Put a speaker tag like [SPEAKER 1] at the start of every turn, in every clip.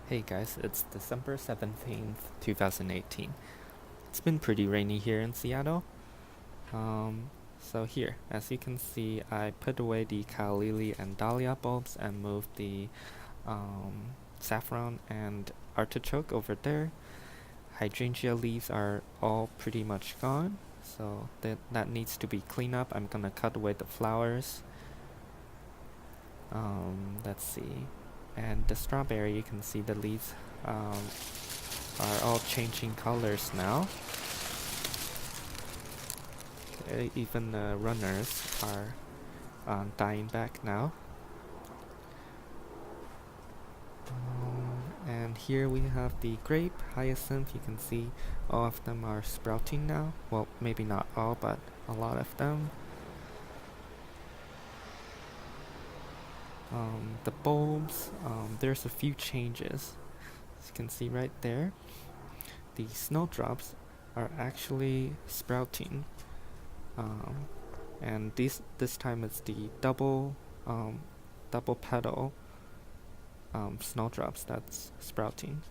[SPEAKER 1] Hey guys, it's December 17th, 2018. It's been pretty rainy here in Seattle. So here, as you can see, I put away the calla and dahlia bulbs and moved the saffron and artichoke over there. Hydrangea leaves are all pretty much gone, so that needs to be cleaned up. I'm gonna cut away the flowers. Let's see. And the strawberry, you can see the leaves are all changing colors now. Even the runners are dying back now. And here we have the grape, hyacinth. You can see all of them are sprouting now. Well, maybe not all, but a lot of them. The bulbs, there's a few changes. As you can see right there, the snowdrops are actually sprouting. And this time it's the double-petal snowdrops that's sprouting.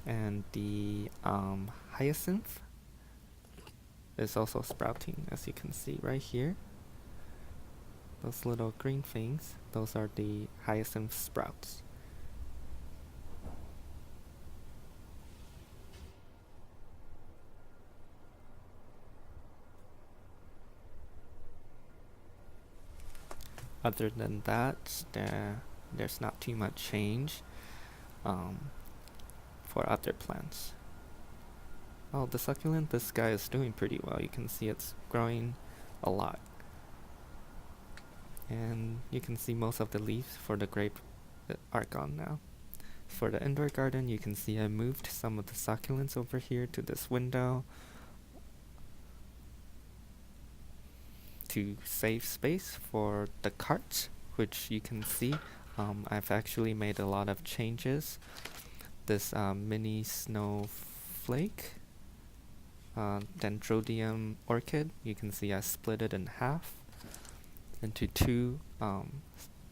[SPEAKER 1] And the hyacinth is also sprouting, as you can see right here. Those little green things, those are the hyacinth sprouts. Other than that, there's not too much change for other plants. Oh, the succulent, this guy is doing pretty well. You can see it's growing a lot. And you can see most of the leaves for the grape are gone now. For the indoor garden, you can see I moved some of the succulents over here to this window to save space for the cart, which you can see I've actually made a lot of changes. This mini snowflake Dendrobium orchid, you can see I split it in half into two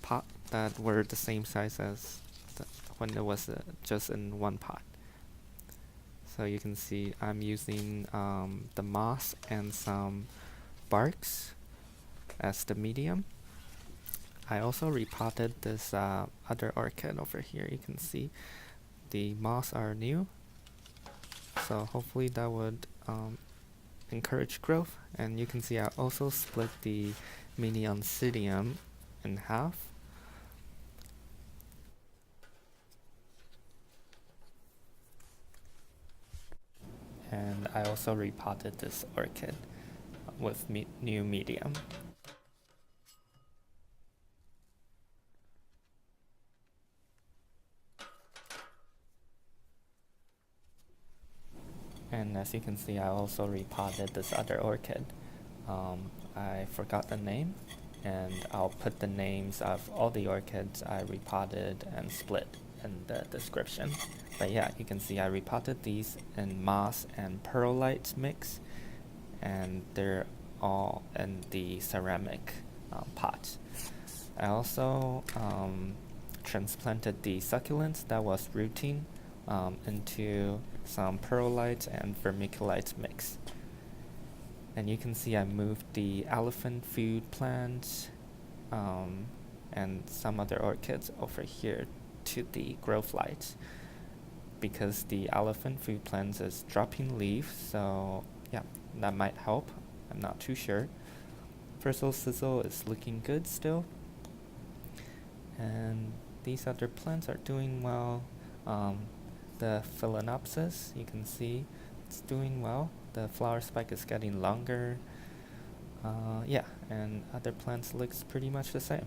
[SPEAKER 1] pot that were the same size as when it was just in one pot. So you can see I'm using the moss and some barks as the medium. I also repotted this other orchid over here. You can see the moss are new, so hopefully that would encourage growth. And you can see I also split the mini Oncidium in half. And I also repotted this orchid with new medium. And as you can see, I also repotted this other orchid. I forgot the name, and I'll put the names of all the orchids I repotted and split in the description. But yeah, you can see I repotted these in moss and pearllite mix, and they're all in the ceramic pot. I also transplanted the succulents that was rooting into some pearlite and vermiculite mix. And you can see I moved the elephant food plants and some other orchids over here to the growth lights, because the elephant food plants is dropping leaves, so yeah, that might help. I'm not too sure. Frizzle Sizzle is looking good still. And these other plants are doing well. The Phalaenopsis, you can see it's doing well. The flower spike is getting longer. Yeah, and other plants looks pretty much the same.